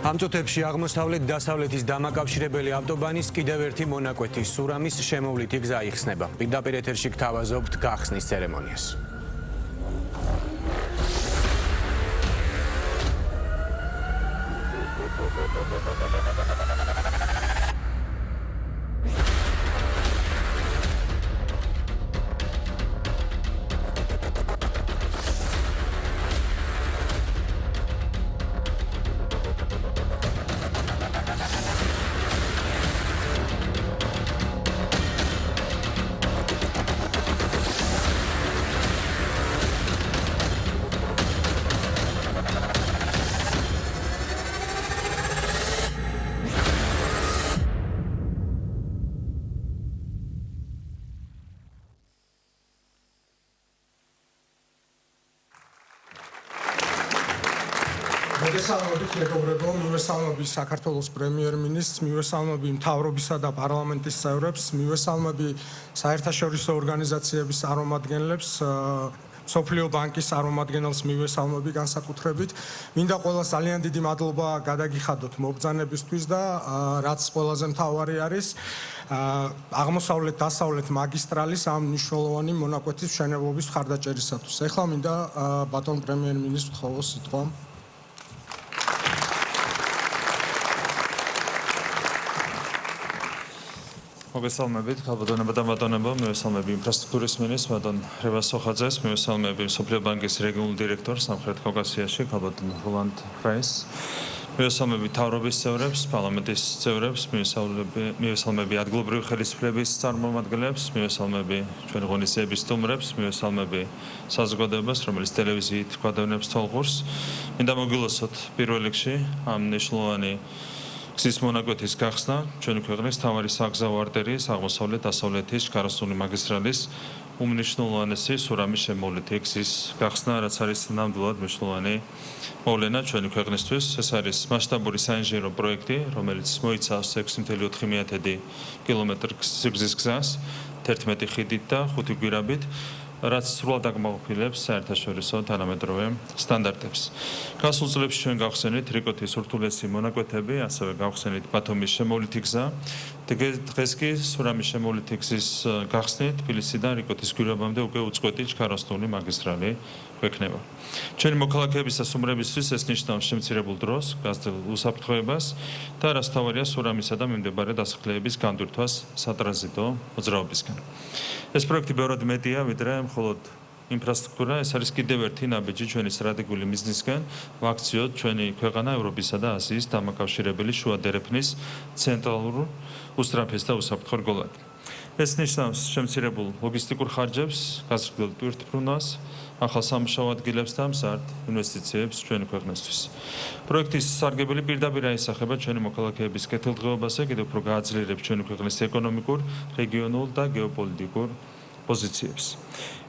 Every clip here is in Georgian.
ამ წუთებში აღმოსავლეთ დასავლეთის დამაკავშირებელი ავტობანის კიდევ ერთი მონაკვეთი სურამის შემოვლითი გზა იხსნება. პირდაპირ ეთერში გთავაზობთ გახსნის ცერემონიას. მოგესალმებით მეგობრებო, მივესალმები საქართველოს პრემიერ-მინისტრს, მივესალმები მთავრობისა და პარლამენტის წევრებს, მივესალმები საერთაშორისო ორგანიზაციების წარმომადგენლებს, სოფლიო ბანკის წარმომადგენელს მივესალმები განსაკუთრებით. მინდა ყველას ძალიან დიდი მადლობა გადაგიხადოთ მობრძანებისთვის და რაც ყველაზე მთავარი არის, აღმოსავლეთ-დასავლეთ მაგისტრალის ამ მნიშვნელოვანი მონაკვეთის მშენებლობის მხარდაჭერისათვის. ეხლა მინდა ბატონ პრემიერ-მინისტრს ვთხოვოს სიტყვა. მოგესალმებით, ქალბატონებო და ბატონებო, მივესალმები ინფრასტრუქტურის მინისტრს, ბატონ რევას სოხაძეს, მივესალმები სოფლიო ბანკის რეგიონულ დირექტორს სამხრეთ კავკასიაში, ქალბატონ როლანდ ფრაისს, მივესალმები მთავრობის წევრებს, პარლამენტის წევრებს, მივესალმები ადგილობრივი ხელისუფლების წარმომადგენლებს, მივესალმები ჩვენი ღონისძიების სტუმრებს, მივესალმები საზოგადოებას, რომელიც ტელევიზიით გვადევნებს თვალყურს. მინდა მოგილოცოთ პირველ რიგში ამ მნიშვნელოვანი გზის მონაკვეთის გახსნა ჩვენი ქვეყნის მთავარი საგზაო არტერიის აღმოსავლეთ-დასავლეთის ჩქარასული მაგისტრალის უმნიშვნელოვანესი სურამის შემოვლითი გზის გახსნა, რაც არის ნამდვილად მნიშვნელოვანი მოვლენა ჩვენი ქვეყნისთვის. ეს არის მასშტაბური საინჟინრო პროექტი, რომელიც მოიცავს 6.4 კილომეტრ გზის გზას 11 ხიდით და 5 გვირაბით, რაც სრულად აკმაყოფილებს საერთაშორისო თანამედროვე სტანდარტებს. გასულ წლებში ჩვენ გავხსენით რიკოთის ურთულესი მონაკვეთები, ასევე გავხსენით ბათუმის შემოვლითი გზა. დღეს კი სურამის შემოვლითი გზის გახსნით თბილისიდან რიკოთის გვირაბამდე უკვე უწყვეტი ჩქარასტული მაგისტრალი გვექნება. ჩვენი მოქალაქეების და სტუმრებისთვის ეს ნიშნავს შემცირებულ დროს, გაზრდილ უსაფრთხოებას და რაც მთავარია სურამისა და მიმდებარე დასახლების განდვირთვას სატრანზიტო მოძრაობისგან. ეს პროექტი ბევრად მეტია, ვიდრე მხოლოდ ინფრასტრუქტურა, ეს არის კიდევ ერთი ნაბიჯი ჩვენი სტრატეგიული მიზნისგან, ვაქციოთ ჩვენი ქვეყანა ევროპისა და აზიის დამაკავშირებელი შუა დერეფნის ცენტრალურ უსწრაფეს და უსაფრთხო რგოლად. ეს ნიშნავს შემცირებულ ლოგისტიკურ ხარჯებს, გაზრდილ ტვირთბრუნვას, ახალ სამუშაო ადგილებს და მზარდ ინვესტიციებს ჩვენი ქვეყნისთვის. პროექტის სარგებელი პირდაპირ აისახება ჩვენი მოქალაქეების კეთილდღეობაზე, კიდევ უფრო გააძლიერებს ჩვენი ქვეყნის ეკონომიკურ, რეგიონულ და გეოპოლიტიკურ პოზიციებს.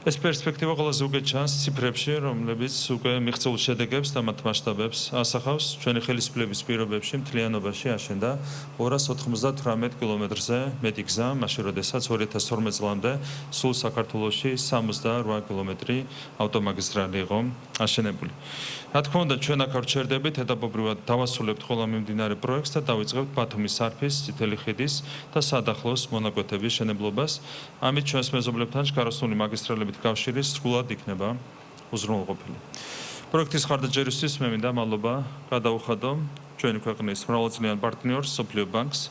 ეს პერსპექტივა ყველაზე უკეთ ჩანს ციფრებში, რომლებიც უკვე მიღწეულ შედეგებს და მათ მასშტაბებს ასახავს. ჩვენი ხელისუფლების პირობებში მთლიანობაში აშენდა 298 კილომეტრზე მეტი გზა, მაშინ როდესაც 2012 წლამდე სულ საქართველოში 68 კილომეტრი ავტომაგისტრალი იყო აშენებული. რა თქმა უნდა, ჩვენ აქ ვჩერდებით, ეტაპობრივად დავასრულებთ ყველა მიმდინარე პროექტს და დავიწყებთ ბათუმის სარფის, წითელი ხიდის და სადახლოს მონაკვეთების შენებლობას. ამით ჩვენს მეზობლებთან ჩქარასული მაგისტრალებით კავშირი სრულად იქნება უზრუნველყოფილი. პროექტის მხარდაჭერისთვის მე მინდა მადლობა გადაუხადო ჩვენი ქვეყნის მრავალწლიან პარტნიორს, სოფლიო ბანკს.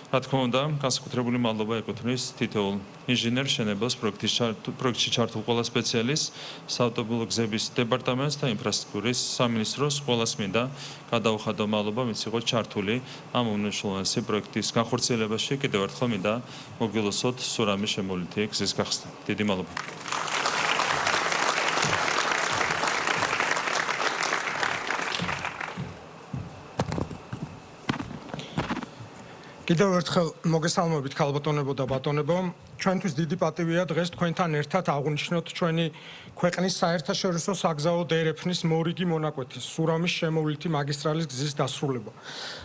რა თქმა უნდა, განსაკუთრებული მადლობა ეკუთვნის თითოეულ ინჟინერ შენებელს, პროექტში ჩართულ ყველა სპეციალისტს, საავტომობილო გზების დეპარტამენტს და ინფრასტრუქტურის სამინისტროს. ყველას მინდა გადაუხადო მადლობა, ვინც იყო ჩართული ამ უმნიშვნელოვანესი პროექტის განხორციელებაში. კიდევ ერთხელ მინდა მოგილოცოთ სურამის შემოვლითი გზის გახსნა. დიდი მადლობა. კიდევ ერთხელ მოგესალმებით ქალბატონებო და ბატონებო, ჩვენთვის დიდი პატივია დღეს თქვენთან ერთად აღვნიშნოთ ჩვენი ქვეყნის საერთაშორისო საგზაო დერეფნის მორიგი მონაკვეთის სურამის შემოვლითი მაგისტრალის გზის დასრულება,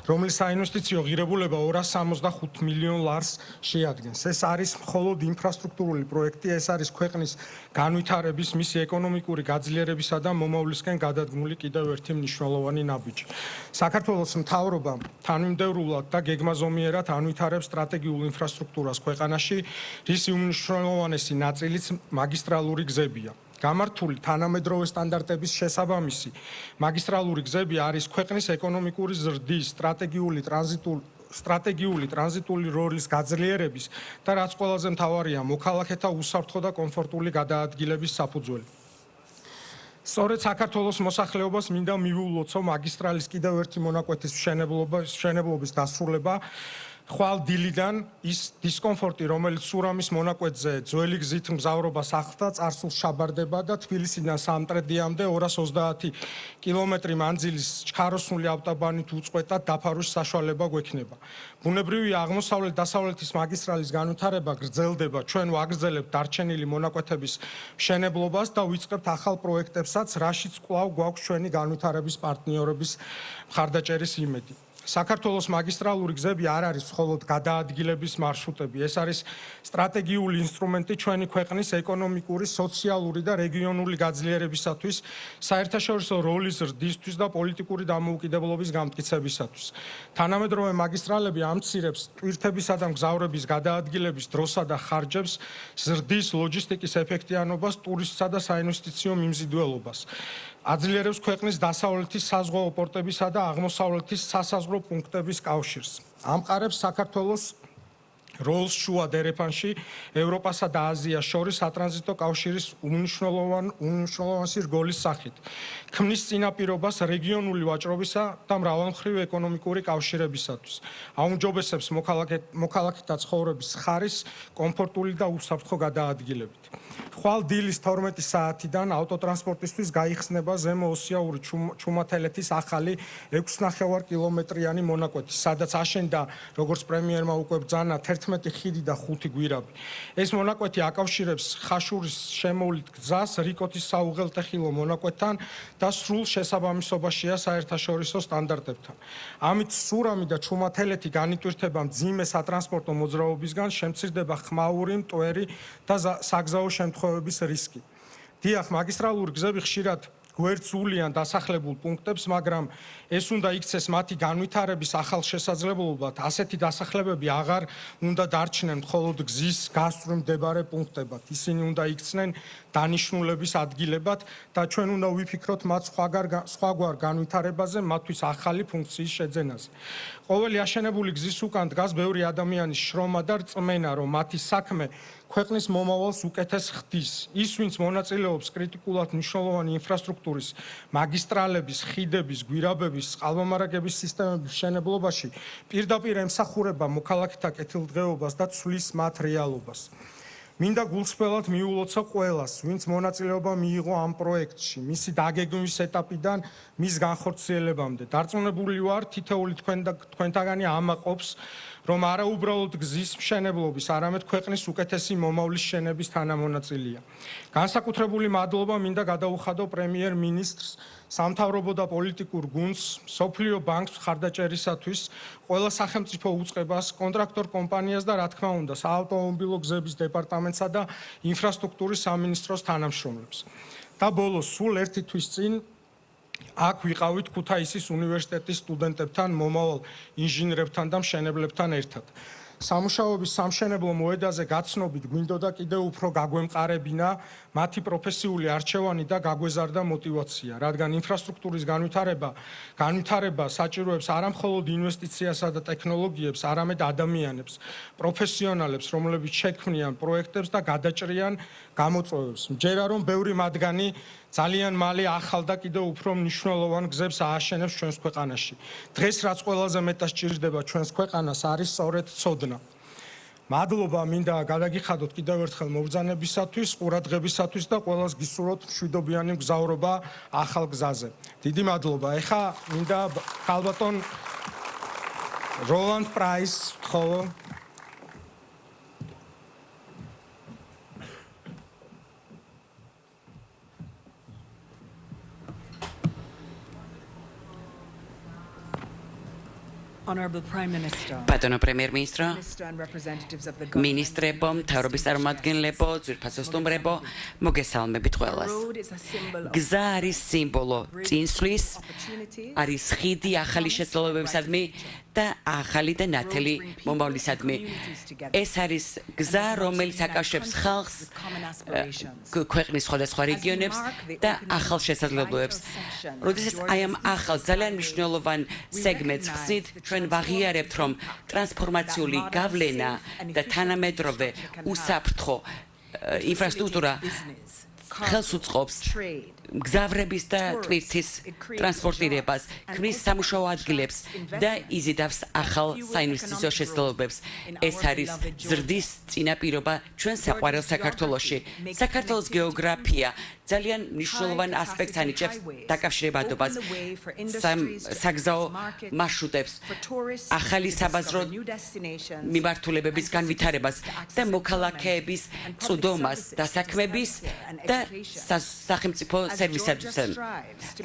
რომლის საინვესტიციო ღირებულება 265 მილიონ ლარს შეადგენს. ეს არის მხოლოდ ინფრასტრუქტურული პროექტი, ეს არის ქვეყნის განვითარების, მისი ეკონომიკური გაძლიერებისა და მომავლისკენ გადადგმული კიდევ ერთი მნიშვნელოვანი ნაბიჯი. საქართველოს მთავრობა თანმიმდევრულად და გეგმაზომიერად ანვითარებს სტრატეგიულ ინფრასტრუქტურას ქვეყანაში, რის უმნიშვნელოვანესი ნაწილიც მაგისტრალური გზებია. გამართული თანამედროვე სტანდარტების შესაბამისი მაგისტრალური გზები არის ქვეყნის ეკონომიკური ზრდის სტრატეგიული ტრანზიტული როლის გაძლიერების და რაც ყველაზე მთავარია, მოქალაქეთა უსაფრთხო და კომფორტული გადაადგილების საფუძველი. სწორედ საქართველოს მოსახლეობას მინდა მივულოცო მაგისტრალის კიდევ ერთი მონაკვეთის მშენებლობის დასრულება. ხვალ დილიდან ის დისკომფორტი, რომელიც სურამის მონაკვეთზე ძველი გზით მგზავრობას ახლდა, წარსულს შაბარდება და თბილისიდან სამტრედიამდე 230 კილომეტრი მანძილის ჩქაროსნული ავტობანით უწყვეტად დაფარვის საშუალება გვექნება. ბუნებრივია, აღმოსავლეთ-დასავლეთის მაგისტრალის განვითარება გრძელდება, ჩვენ ვაგრძელებთ დარჩენილი მონაკვეთების მშენებლობას და ვიწყებთ ახალ პროექტებსაც, რაშიც კვლავ გვაქვს ჩვენი განვითარების პარტნიორების მხარდაჭერის იმედი. საქართველოს მაგისტრალური გზები არ არის მხოლოდ გადაადგილების მარშრუტები, ეს არის სტრატეგიული ინსტრუმენტი ჩვენი ქვეყნის ეკონომიკური, სოციალური და რეგიონული გაძლიერებისათვის, საერთაშორისო როლის ზრდისთვის და პოლიტიკური დამოუკიდებლობის გამტკიცებისათვის. თანამედროვე მაგისტრალები ამცირებს ტვირთებისა და მგზავრების გადაადგილების დროსა და ხარჯებს, ზრდის ლოჯისტიკის ეფექტიანობას, ტურისტსა და საინვესტიციო მიმზიდველობას. აძლიერებს ქვეყნის დასავლეთის საზღვაო პორტებისა და აღმოსავლეთის სასაზღვრო პუნქტების კავშირს. ამყარებს საქართველოს როლს შუა დერეფანში ევროპასა და აზიას შორის სატრანზიტო კავშირის უმნიშვნელოვანესი რგოლის სახით. ქმნის წინაპირობას რეგიონული ვაჭრობისა და მრავალმხრივი ეკონომიკური კავშირებისათვის. აუმჯობესებს მოქალაქეთა ცხოვრების ხარისხს კომფორტული და უსაფრთხო გადაადგილებით. ხვალ დილის 12 საათიდან ავტოტრანსპორტისთვის გაიხსნება ზემო ოსიაური ჩუმათელეთის ახალი 6,5 კილომეტრიანი მონაკვეთი, სადაც აშენდა, როგორც პრემიერმა უკვე ბრძანა, 11 ხიდი და 5 გვირაბი. ეს მონაკვეთი აკავშირებს ხაშურის შემოვლით გზას რიკოთის საუღელტეხილო მონაკვეთთან და სრულ შესაბამისობაშია საერთაშორისო სტანდარტებთან. ამით სურამი და ჩუმათელეთი განიტვირთება მძიმე სატრანსპორტო მოძრაობისგან, შემცირდება ხმაური, მტვერი და საგზაო შემთხვევების რისკი. დიახ, მაგისტრალური გზები ხშირად გვერდსულიან დასახლებულ პუნქტებს, მაგრამ ეს უნდა იქცეს მათი განვითარების ახალ შესაძლებლობად. ასეთი დასახლებები აღარ უნდა დარჩნენ მხოლოდ გზის გასწვრივ მდებარე პუნქტებად. ისინი უნდა იქცნენ დანიშნულების ადგილებად და ჩვენ უნდა ვიფიქროთ მათ სხვაგვარ განვითარებაზე, მათთვის ახალი ფუნქციის შეძენაზე. ყოველი აშენებული გზის უკან დგას ბევრი ადამიანის შრომა და რწმენა, რომ მათი საქმე ქვეყნის მომავალს უკეთეს ხდის. ის, ვინც მონაწილეობს კრიტიკულად მნიშვნელოვანი ინფრასტრუქტურის, მაგისტრალების, ხიდების, გვირაბების, წყალმომარაგების სისტემების მშენებლობაში, პირდაპირ ემსახურება მოქალაქეთა კეთილდღეობას და ცვლის მათ რეალობას. მინდა გულსხმელად მიულოცა ყველას, ვინც მონაწილეობა მიიღო ამ პროექტში, მისი დაგეგმვის ეტაპიდან მის განხორციელებამდე. დარწმუნებული ვარ, თითოეული თქვენთაგანი ამაყობს, რომ არა უბრალოდ გზის მშენებლობის, არამედ ქვეყნის უკეთესი მომავლის შენების თანამონაწილეა. განსაკუთრებული მადლობა მინდა გადაუხადო პრემიერ-მინისტრს, სამთავრობო და პოლიტიკურ გუნდს, მსოფლიო ბანკს მხარდაჭერისათვის, ყველა სახელმწიფო უწყებას, კონტრაქტორ კომპანიას და რა თქმა უნდა, საავტომობილო გზების დეპარტამენტსა და ინფრასტრუქტურის სამინისტროს თანამშრომლებს. და ბოლოს, სულ ერთი თვის წინ აქ ვიყავით ქუთაისის უნივერსიტეტის სტუდენტებთან, მომავალ ინჟინერებთან და მშენებლებთან ერთად. სამუშაოების სამშენებლო მოედაზე გაცნობით გვინდოდა კიდევ უფრო გაგვემყარებინა მათი პროფესიული არჩევანი და გაგვეზარდა мотиваცია, რადგან ინფრასტრუქტურის განვითარება საჭიროებს არა მხოლოდ ინვესტიციასა და ტექნოლოგიებს, არამედ ადამიანებს, პროფესიონალებს, რომლებიც შექმნიან პროექტებს და გადაჭრიან გამოწვევებს. მჯერა რომ ბევრი მათგანი ძალიან მალე ახალ და კიდევ უფრო მნიშვნელოვან გზებს ააშენებს ჩვენს ქვეყანაში. დღეს რაც ყველაზე მეტად სჭირდება ჩვენს ქვეყანას არის სწორედ ცოდნა. მადლობა მინდა გადაგიხადოთ კიდევ ერთხელ მობრძანებისათვის, ყურადღებისათვის და ყველას გისურვოთ მშვიდობიანი მგზავრობა ახალ გზაზე. დიდი მადლობა. ეხა მინდა ხალბატონ როლანდ პრაის ხოლო Honorable Prime Minister, ბატონო პრემიერ-მინისტრო, Minister and representatives of the government, მინისტრებო, მთავრობის წარმომადგენლებო, ძვირფასო სტუმრებო, მოგესალმებით the ყველას. road is a symbol of გზა არის სიმბოლო წინსვლის, opportunities, არის ხიდი ახალი შესაძლებლობებისადმი და ახალი და ნათელი მომავლისადმი. ეს არის გზა, რომელიც აკავშირებს ხალხს, ქვეყნის სხვადასხვა რეგიონებს და ახალ შესაძლებლობებს. როდესაც აი ამ ახალ ძალიან მნიშვნელოვან სეგმენტს ხსნით, ჩვენ ვაღიარებთ, რომ ტრანსფორმაციული გავლენა და თანამედროვე უსაფრთხო ინფრასტრუქტურა ხელს უწყობს მგზავრების და ტვირთის ტრანსპორტირებას, ქმნის სამუშაო ადგილებს და იზიდავს ახალ საინვესტიციო შესაძლებლობებს. ეს არის ზრდის წინაპირობა ჩვენ საყვარელ საქართველოში. საქართველოს გეოგრაფია ძალიან მნიშვნელოვან ასპექტს ანიჭებს დაკავშირებადობას, საგზაო მარშრუტებს, ახალი საბაზრო მიმართულებების განვითარებას და მოქალაქეების წვდომას, დასაქმების და სახელმწიფო სერვისებთან.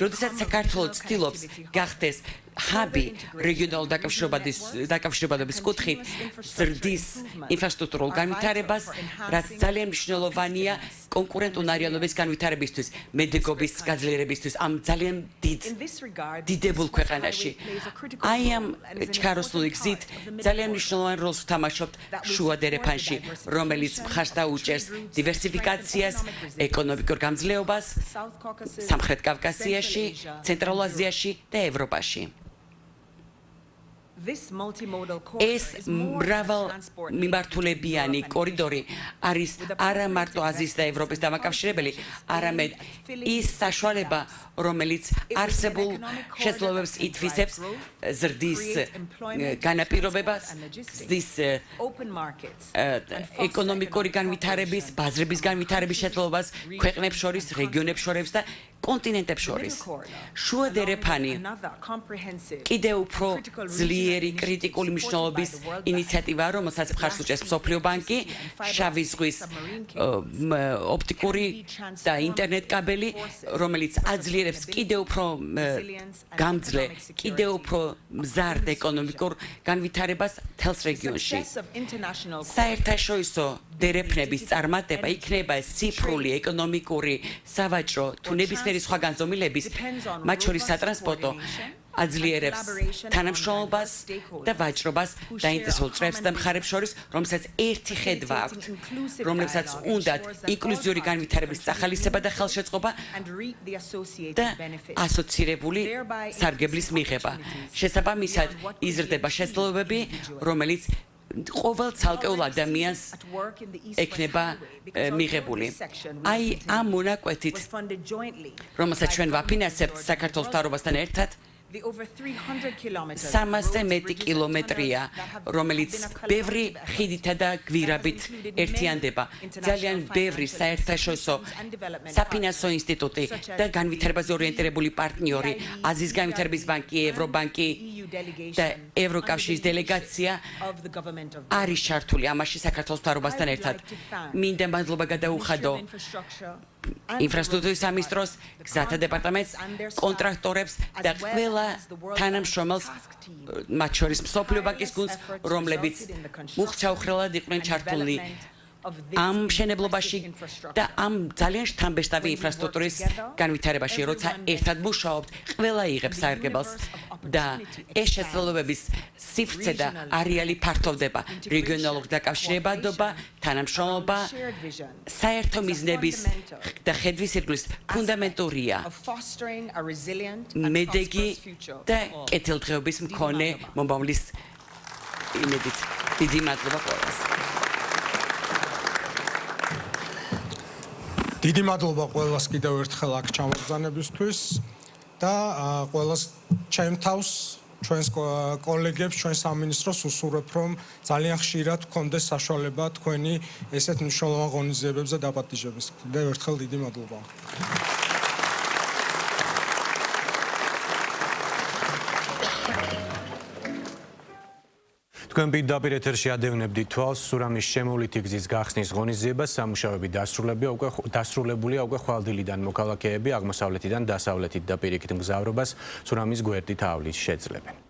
როდესაც საქართველო ცდილობს გახდეს ჰაბი რეგიონალურ დაკავშირებადობის კუთხით, ზრდის ინფრასტრუქტურულ განვითარებას, რაც ძალიან მნიშვნელოვანია კონკურენტუნარიანობის განვითარებისთვის, მედეგობის გაძლიერებისთვის ამ ძალიან დიდებულ ქვეყანაში. აი ამ ჩქაროსნული გზით ძალიან მნიშვნელოვან როლს ვთამაშობთ შუა დერეფანში, რომელიც მხარს დაუჭერს დივერსიფიკაციას, ეკონომიკურ გამძლეობას სამხრეთ კავკასიაში, ცენტრალურ აზიაში და ევროპაში. ეს მრავალმიმართულებიანი კორიდორი არის არა მარტო აზიის და ევროპის დამაკავშირებელი, არამედ ის საშუალება, რომელიც არსებულ შესაძლებლობებს ითვისებს ზრდის განაპირობებას, ზრდის ეკონომიკური განვითარების, ბაზრების განვითარების შესაძლებლობას ქვეყნებს შორის, რეგიონებს შორის და კონტინენტებს შორის. შუა დერეფანი კიდევ უფრო ძლიერი კრიტიკული მნიშვნელობის ინიციატივაა, რომელსაც მხარს უჭერს მსოფლიო ბანკი, შავი ზღვის ოპტიკური და ინტერნეტ კაბელი, რომელიც აძლიერებს კიდევ უფრო გამძლე, კიდევ უფრო მზარდ ეკონომიკურ განვითარებას მთელს რეგიონში. საერთაშორისო დერეფნების წარმატება იქნება ციფრული, ეკონომიკური, სავაჭრო თუ ნებისმიერი სხვა განზომილების, მათ შორის სატრანსპორტო აძლიერებს თანამშრომლობას და ვაჭრობას დაინტერესებულ წრეებს და მხარებს შორის, რომელსაც ერთი ხედვა აქვთ, რომლებსაც უნდათ ინკლუზიური განვითარების სახალისება და ხელშეწყობა და ასოცირებული სარგებლის მიღება. შესაბამისად, იზრდება შესაძლებლობები, რომელიც ყოველ ცალკეულ ადამიანს ექნება მიღებული. აი ამ მონაკვეთით, რომელსაც ჩვენ ვაფინანსებთ საქართველოს მთავრობასთან ერთად, 300 მეტი კილომეტრია, რომელიც ბევრი ხიდითა და გვირაბით ერთიანდება. ძალიან ბევრი საერთაშორისო საფინანსო ინსტიტუტი და განვითარებაზე ორიენტირებული პარტნიორი, აზიის განვითარების ბანკი, ევრობანკი და ევროკავშირის დელეგაცია არის ჩართული ამაში საქართველოს მთავრობასთან ერთად. მინდა მადლობა გადაუხადო ინფრასტრუქტურის სამინისტროს, გზათა დეპარტამენტს, კონტრაქტორებს და ყველა თანამშრომელს, მათ შორის მსოფლიო ბანკის გუნდს, რომლებიც უხრჩაუხრელად იყვნენ ჩართულნი ამ მშენებლობაში და ამ ძალიან შთამბეჭდავი ინფრასტრუქტურის განვითარებაში, როცა ერთად მუშაობთ, ყველა იღებს სარგებელს და ეს შესაძლებლობების სივრცე და არეალი ფართოვდება. რეგიონალური დაკავშირებადობა, თანამშრომლობა, საერთო მიზნების და ხედვის ირგვლის ფუნდამენტურია მედეგი და კეთილდღეობის მქონე მომავლის იმედით. დიდი მადლობა ყველას. დიდი მადლობა ყველას კიდევ ერთხელ აქ ჩამოგზავნებისთვის და ყველას ჩემ თავს, ჩვენს კოლეგებს, ჩვენს სამინისტროს უსურვებ, რომ ძალიან ხშირად გქონდეს საშუალება თქვენი ესეთ მნიშვნელოვან ღონისძიებებზე დაპატიჟების. კიდევ ერთხელ დიდი მადლობა. თქვენ პირდაპირ ეთერში ადევნებდით თვალს სურამის შემოვლითი გზის გახსნის ღონისძიებას. სამუშაოები დასრულებულია უკვე ხვალდილიდან. მოქალაქეები აღმოსავლეთიდან დასავლეთით და პირიქით მგზავრობას სურამის გვერდით ავლით შეძლებენ.